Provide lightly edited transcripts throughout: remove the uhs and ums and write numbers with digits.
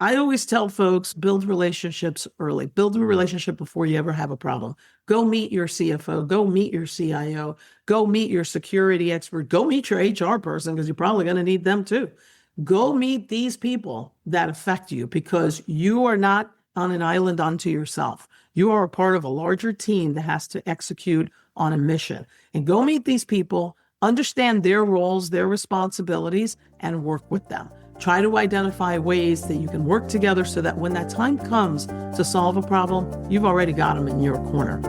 I always tell folks, build relationships early. Build a relationship before you ever have a problem. Go meet your CFO, go meet your CIO, go meet your security expert, go meet your HR person, because you're probably going to need them too. Go meet these people that affect you, because you are not on an island unto yourself. You are a part of a larger team that has to execute on a mission. And go meet these people, understand their roles, their responsibilities, and work with them. Try to identify ways that you can work together so that when that time comes to solve a problem, you've already got them in your corner.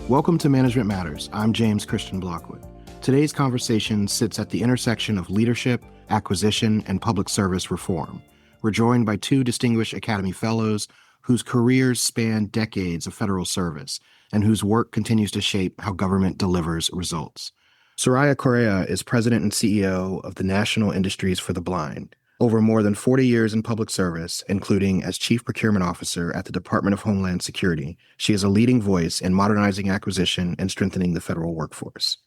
Welcome to Management Matters. I'm James-Christian Blockwood. Today's conversation sits at the intersection of leadership, acquisition, and public service reform. We're joined by two distinguished Academy Fellows whose careers span decades of federal service and whose work continues to shape how government delivers results. Soraya Correa is president and CEO of the National Industries for the Blind. Over more than 40 years in public service, including as Chief Procurement Officer at the Department of Homeland Security, she is a leading voice in modernizing acquisition and strengthening the federal workforce.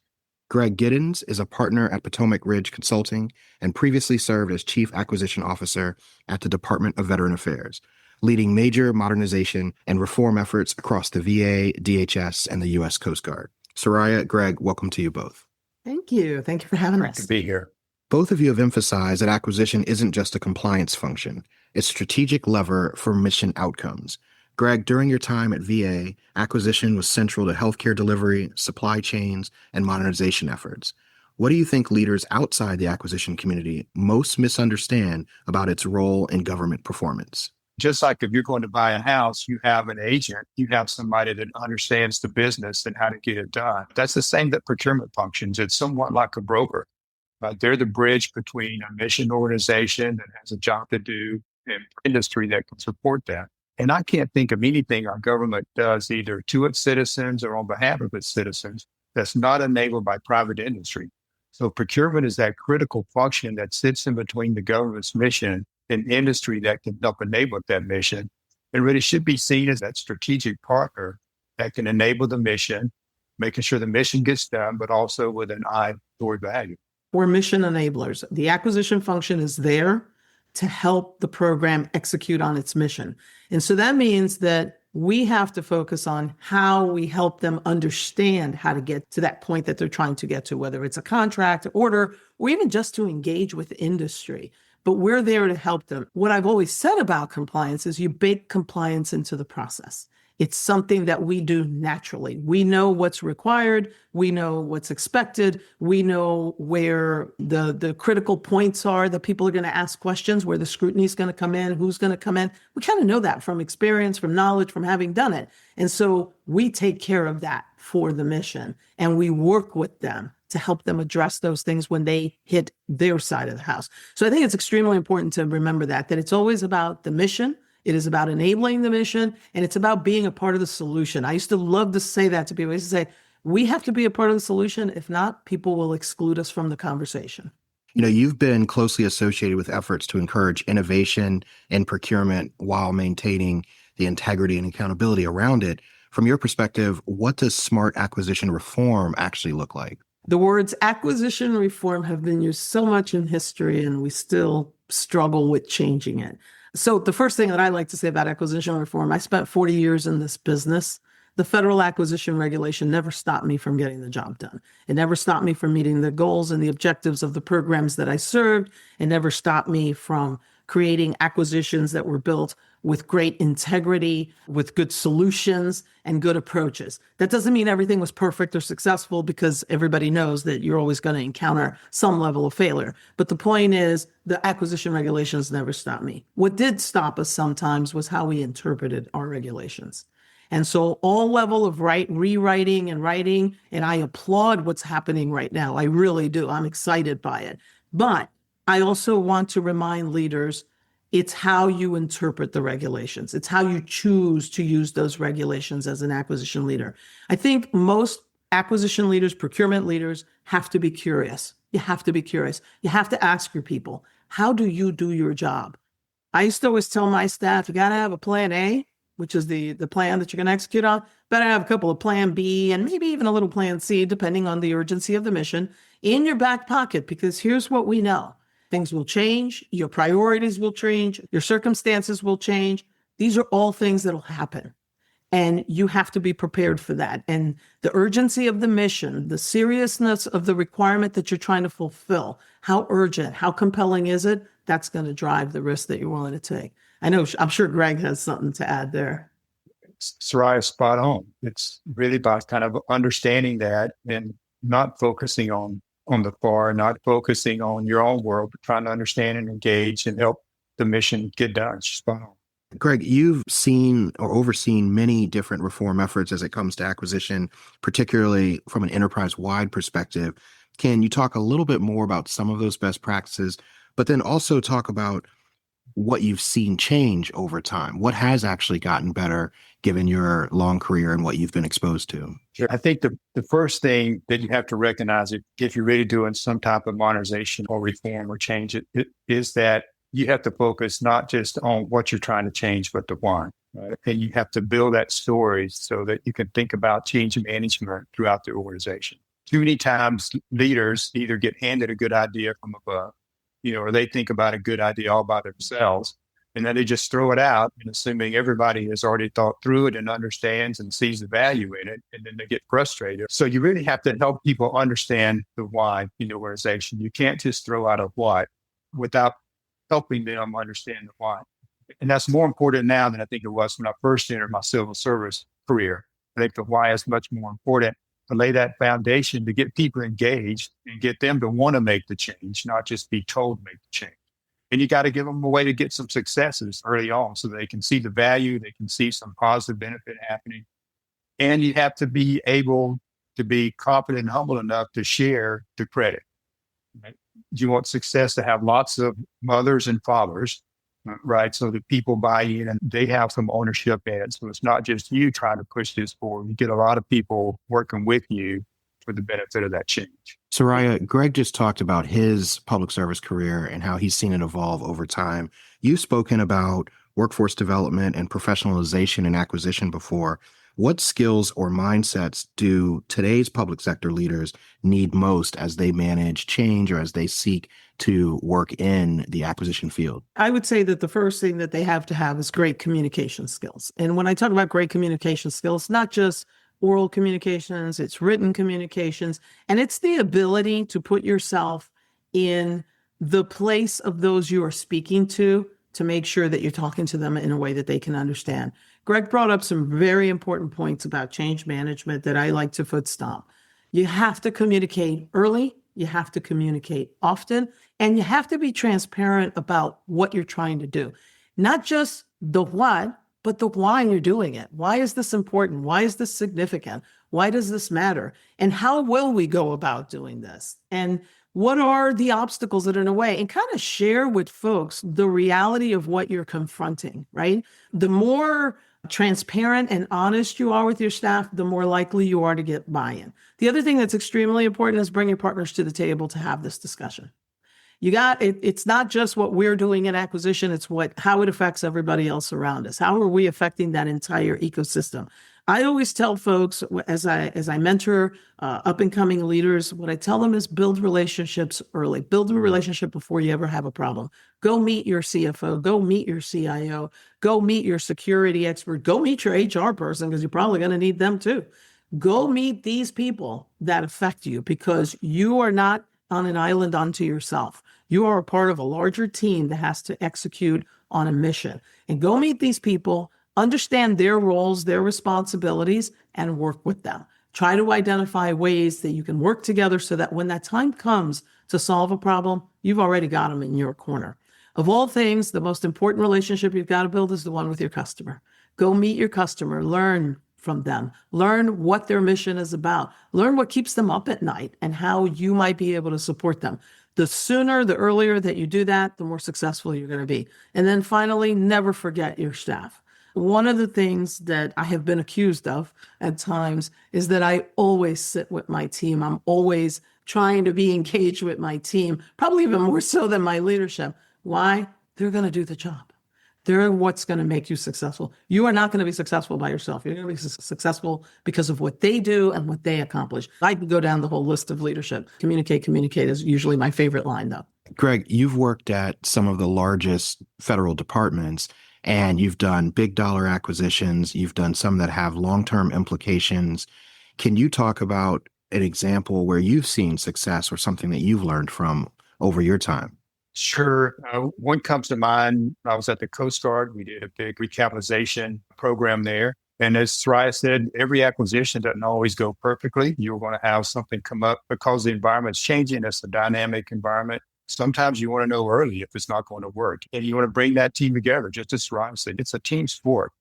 Greg Giddens is a partner at Potomac Ridge Consulting and previously served as Chief Acquisition Officer at the Department of Veteran Affairs, leading major modernization and reform efforts across the VA, DHS, and the U.S. Coast Guard. Soraya, Greg, welcome to you both. Thank you. Thank you for having us. Great to be here. Both of you have emphasized that acquisition isn't just a compliance function. It's a strategic lever for mission outcomes. Greg, during your time at VA, acquisition was central to healthcare delivery, supply chains, and modernization efforts. What do you think leaders outside the acquisition community most misunderstand about its role in government performance? Just like if you're going to buy a house, you have an agent, you have somebody that understands the business and how to get it done. That's the same that procurement functions. It's somewhat like a broker. They're the bridge between a mission organization that has a job to do and industry that can support that. And I can't think of anything our government does either to its citizens or on behalf of its citizens that's not enabled by private industry. So procurement is that critical function that sits in between the government's mission and industry that can help enable that mission. And really should be seen as that strategic partner that can enable the mission, making sure the mission gets done, but also with an eye toward value. We're mission enablers. The acquisition function is there to help the program execute on its mission. And so that means that we have to focus on how we help them understand how to get to that point that they're trying to get to, whether it's a contract, order, or even just to engage with industry. But we're there to help them. What I've always said about compliance is you bake compliance into the process. It's something that we do naturally. We know what's required. We know what's expected. We know where the critical points are that people are going to ask questions, where the scrutiny is going to come in, who's going to come in. We kind of know that from experience, from knowledge, from having done it. And so we take care of that for the mission, and we work with them to help them address those things when they hit their side of the house. So I think it's extremely important to remember that it's always about the mission. It is about enabling the mission, and it's about being a part of the solution. I used to love to say that to people. I used to say, we have to be a part of the solution. If not, people will exclude us from the conversation. You know, you've been closely associated with efforts to encourage innovation and procurement while maintaining the integrity and accountability around it. From your perspective, what does smart acquisition reform actually look like? The words acquisition reform have been used so much in history, and we still struggle with changing it. So the first thing that I like to say about acquisition reform, I spent 40 years in this business. The federal acquisition regulation never stopped me from getting the job done. It never stopped me from meeting the goals and the objectives of the programs that I served. It never stopped me from creating acquisitions that were built with great integrity, with good solutions and good approaches. That doesn't mean everything was perfect or successful, because everybody knows that you're always going to encounter some level of failure. But the point is, the acquisition regulations never stopped me. What did stop us sometimes was how we interpreted our regulations. And so all level of rewriting and writing, and I applaud what's happening right now. I really do. I'm excited by it. But I also want to remind leaders, it's how you interpret the regulations. It's how you choose to use those regulations as an acquisition leader. I think most acquisition leaders, procurement leaders, have to be curious. You have to be curious. You have to ask your people, how do you do your job? I used to always tell my staff, you got to have a plan A, which is the plan that you're going to execute on. Better have a couple of plan B and maybe even a little plan C, depending on the urgency of the mission, in your back pocket, because here's what we know. Things will change. Your priorities will change. Your circumstances will change. These are all things that will happen. And you have to be prepared for that. And the urgency of the mission, the seriousness of the requirement that you're trying to fulfill, how urgent, how compelling is it? That's going to drive the risk that you're willing to take. I'm sure Greg has something to add there. Soraya, spot on. It's really about kind of understanding that and not focusing on the far, not focusing on your own world, but trying to understand and engage and help the mission get done. Spot on. Greg, you've seen or overseen many different reform efforts as it comes to acquisition, particularly from an enterprise-wide perspective. Can you talk a little bit more about some of those best practices, but then also talk about what you've seen change over time? What has actually gotten better given your long career and what you've been exposed to? Sure. I think the first thing that you have to recognize if you're really doing some type of modernization or reform or change, it is that you have to focus not just on what you're trying to change, but the why. Right? And you have to build that story so that you can think about change management throughout the organization. Too many times leaders either get handed a good idea from above, or they think about a good idea all by themselves, and then they just throw it out and assuming everybody has already thought through it and understands and sees the value in it, and then they get frustrated. So you really have to help people understand the why in the organization. You can't just throw out a what without helping them understand the why. And that's more important now than I think it was when I first entered my civil service career. I think the why is much more important to lay that foundation to get people engaged and get them to want to make the change, not just be told to make the change. And you got to give them a way to get some successes early on so they can see the value, they can see some positive benefit happening. And you have to be able to be confident and humble enough to share the credit. Right? You want success to have lots of mothers and fathers, right? So that people buy in and they have some ownership in it. So it's not just you trying to push this forward. You get a lot of people working with you for the benefit of that change. Soraya, Greg just talked about his public service career and how he's seen it evolve over time. You've spoken about workforce development and professionalization and acquisition before. What skills or mindsets do today's public sector leaders need most as they manage change or as they seek to work in the acquisition field? I would say that the first thing that they have to have is great communication skills. And when I talk about great communication skills, not just oral communications, it's written communications, and it's the ability to put yourself in the place of those you are speaking to make sure that you're talking to them in a way that they can understand. Greg brought up some very important points about change management that I like to foot stomp. You have to communicate early, you have to communicate often, and you have to be transparent about what you're trying to do. Not just the what, but the why you're doing it. Why is this important? Why is this significant? Why does this matter? And how will we go about doing this? And what are the obstacles that are in the way? And kind of share with folks the reality of what you're confronting, right? The more transparent and honest you are with your staff, the more likely you are to get buy-in. The other thing that's extremely important is bring your partners to the table to have this discussion. It's not just what we're doing in acquisition, it's how it affects everybody else around us. How are we affecting that entire ecosystem? I always tell folks as I mentor up and coming leaders, what I tell them is build relationships early. Build a relationship before you ever have a problem. Go meet your CFO, go meet your CIO, go meet your security expert, go meet your HR person because you're probably going to need them too. Go meet these people that affect you because you are not on an island unto yourself. You are a part of a larger team that has to execute on a mission. And go meet these people, understand their roles, their responsibilities, and work with them. Try to identify ways that you can work together so that when that time comes to solve a problem, you've already got them in your corner. Of all things, the most important relationship you've got to build is the one with your customer. Go meet your customer, learn from them, learn what their mission is about, learn what keeps them up at night and how you might be able to support them. The sooner, the earlier that you do that, the more successful you're going to be. And then finally, never forget your staff. One of the things that I have been accused of at times is that I always sit with my team. I'm always trying to be engaged with my team, probably even more so than my leadership. Why? They're going to do the job. They're what's going to make you successful. You are not going to be successful by yourself. You're going to be successful because of what they do and what they accomplish. I can go down the whole list of leadership. Communicate is usually my favorite line, though. Greg, you've worked at some of the largest federal departments, and you've done big dollar acquisitions. You've done some that have long-term implications. Can you talk about an example where you've seen success or something that you've learned from over your time? Sure. One comes to mind. I was at the Coast Guard. We did a big recapitalization program there. And as Soraya said, every acquisition doesn't always go perfectly. You're going to have something come up because the environment's changing. It's a dynamic environment. Sometimes you want to know early if it's not going to work. And you want to bring that team together. Just as Soraya said, it's a team sport.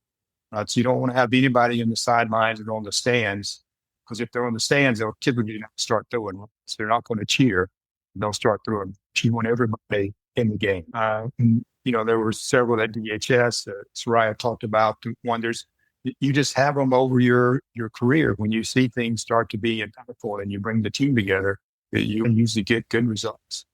So you don't want to have anybody in the sidelines or on the stands, because if they're on the stands, they'll typically start throwing. So they're not going to cheer. They'll start throwing. You want everybody in the game. There were several at DHS. Soraya talked about wonders. You just have them over your career. When you see things start to be impactful and you bring the team together, you usually get good results.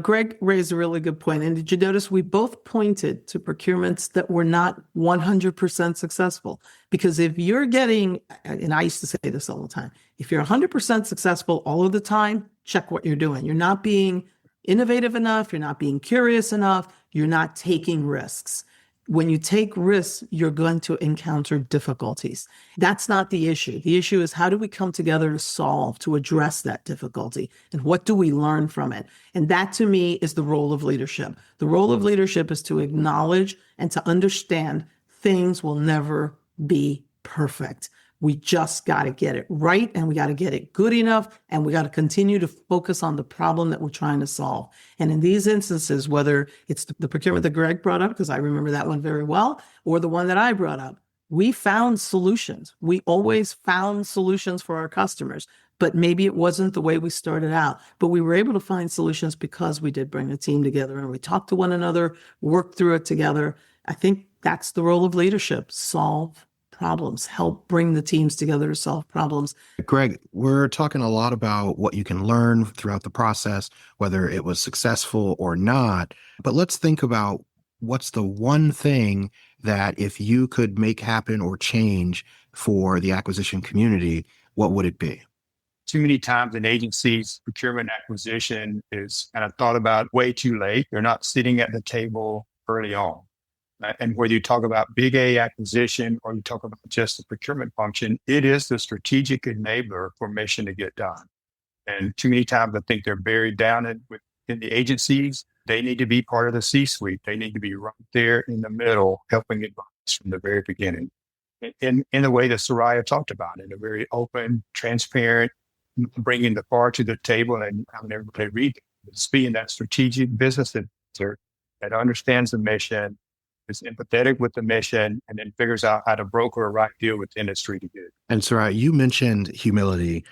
Greg raised a really good point. And did you notice we both pointed to procurements that were not 100% successful? Because if you're getting, and I used to say this all the time, if you're 100% successful all of the time, check what you're doing. You're not being innovative enough. You're not being curious enough. You're not taking risks. When you take risks, you're going to encounter difficulties. That's not the issue. The issue is, how do we come together to address that difficulty? And what do we learn from it? And that, to me, is the role of leadership. The role of leadership is to acknowledge and to understand things will never be perfect. We just got to get it right, and we got to get it good enough, and we got to continue to focus on the problem that we're trying to solve. And in these instances, whether it's the procurement that Greg brought up, because I remember that one very well, or the one that I brought up, we found solutions. We always found solutions for our customers, but maybe it wasn't the way we started out. But we were able to find solutions because we did bring a team together and we talked to one another, worked through it together. I think that's the role of leadership: solve problems, help bring the teams together to solve problems. Greg, we're talking a lot about what you can learn throughout the process, whether it was successful or not. But let's think about what's the one thing that if you could make happen or change for the acquisition community, what would it be? Too many times in agencies, procurement acquisition is kind of thought about way too late. They're not sitting at the table early on. And whether you talk about big A acquisition or you talk about just the procurement function, it is the strategic enabler for mission to get done. And too many times I think they're buried down in the agencies. They need to be part of the C-suite. They need to be right there in the middle, helping advise from the very beginning. In the way that Soraya talked about, in a very open, transparent, bringing the bar to the table and having everybody read it. It's being that strategic business advisor that understands the mission, is empathetic with the mission, and then figures out how to broker a right deal with the industry to get it. And Soraya, you mentioned humility.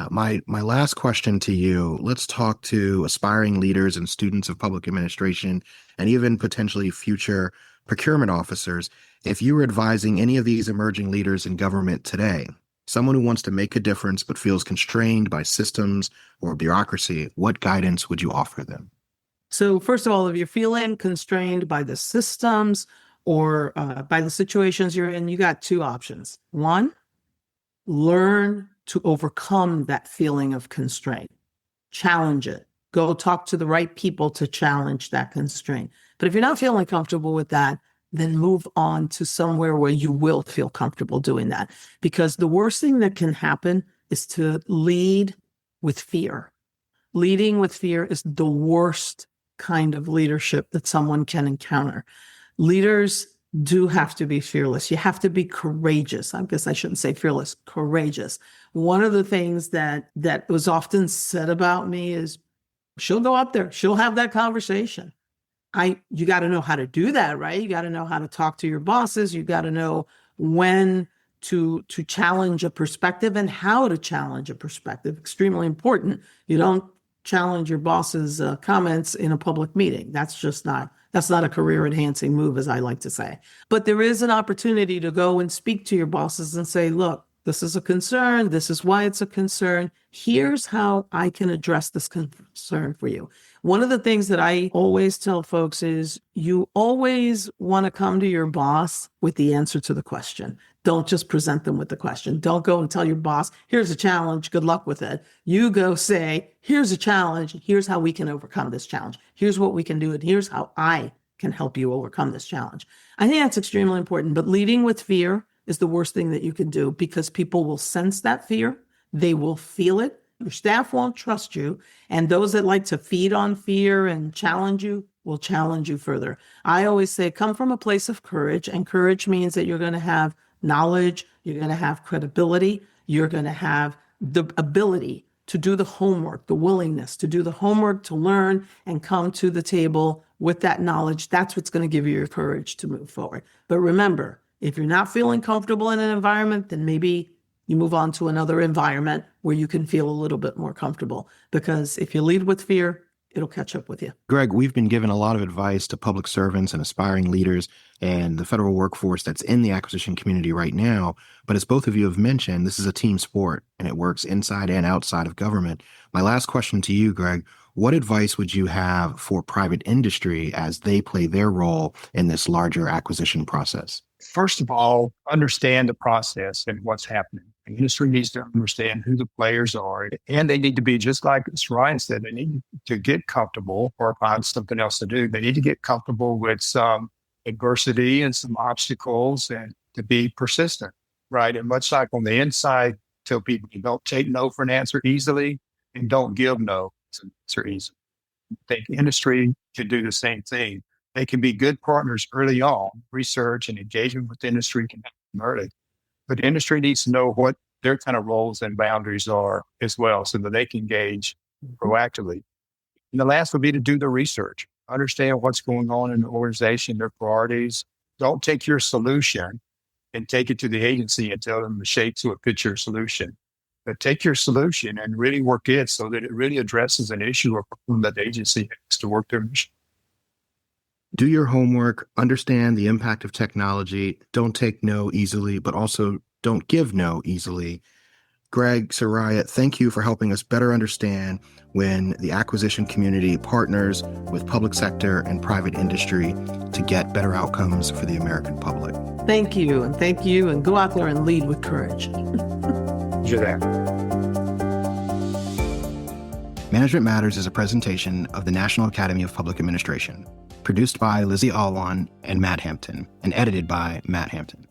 My last question to you, let's talk to aspiring leaders and students of public administration and even potentially future procurement officers. If you were advising any of these emerging leaders in government today, someone who wants to make a difference but feels constrained by systems or bureaucracy, what guidance would you offer them? So first of all, if you're feeling constrained by the systems or by the situations you're in, you got two options. One, learn to overcome that feeling of constraint. Challenge it. Go talk to the right people to challenge that constraint. But if you're not feeling comfortable with that, then move on to somewhere where you will feel comfortable doing that. Because the worst thing that can happen is to lead with fear. Leading with fear is the worst kind of leadership that someone can encounter. Leaders do have to be fearless. You have to be courageous. I guess I shouldn't say fearless, courageous. One of the things that was often said about me is, she'll go up there, she'll have that conversation. You got to know how to do that, right? You got to know how to talk to your bosses. You got to know when to challenge a perspective and how to challenge a perspective. Extremely important. You don't challenge your boss's comments in a public meeting. That's not a career enhancing move, as I like to say. But there is an opportunity to go and speak to your bosses and say, look, This is a concern. This is why it's a concern. Here's how I can address this concern for you. One of the things that I always tell folks is you always want to come to your boss with the answer to the question. Don't just present them with the question. Don't go and tell your boss, here's a challenge, good luck with it. You go say, here's a challenge, here's how we can overcome this challenge. Here's what we can do, and here's how I can help you overcome this challenge. I think that's extremely important, but leading with fear is the worst thing that you can do because people will sense that fear. They will feel it. Your staff won't trust you. And those that like to feed on fear and challenge you will challenge you further. I always say, come from a place of courage. And courage means that you're going to have knowledge, you're going to have credibility, you're going to have the ability to do the homework, the willingness to do the homework, to learn and come to the table with that knowledge. That's what's going to give you your courage to move forward. But remember, if you're not feeling comfortable in an environment, then maybe you move on to another environment where you can feel a little bit more comfortable. Because if you lead with fear, it'll catch up with you. Greg, we've been given a lot of advice to public servants and aspiring leaders and the federal workforce that's in the acquisition community right now. But as both of you have mentioned, this is a team sport and it works inside and outside of government. My last question to you, Greg, what advice would you have for private industry as they play their role in this larger acquisition process? First of all, understand the process and what's happening. The industry needs to understand who the players are, and they need to be, just like Ryan said, they need to get comfortable or find something else to do. They need to get comfortable with some adversity and some obstacles and to be persistent, right? And much like on the inside, tell people you don't take no for an answer easily and don't give no as an answer easily. I think industry can do the same thing. They can be good partners early on. Research and engagement with industry can happen early. But industry needs to know what their kind of roles and boundaries are as well so that they can engage proactively. And the last would be to do the research, understand what's going on in the organization, their priorities. Don't take your solution and take it to the agency and tell them to shape to a fit your solution. But take your solution and really work it so that it really addresses an issue or problem that the agency has to work their mission. Do your homework, understand the impact of technology, don't take no easily, but also don't give no easily. Greg, Soraya, thank you for helping us better understand when the acquisition community partners with public sector and private industry to get better outcomes for the American public. Thank you, and go out there and lead with courage. You're there. Management Matters is a presentation of the National Academy of Public Administration, produced by Lizzie Alwan and Matt Hampton, and edited by Matt Hampton.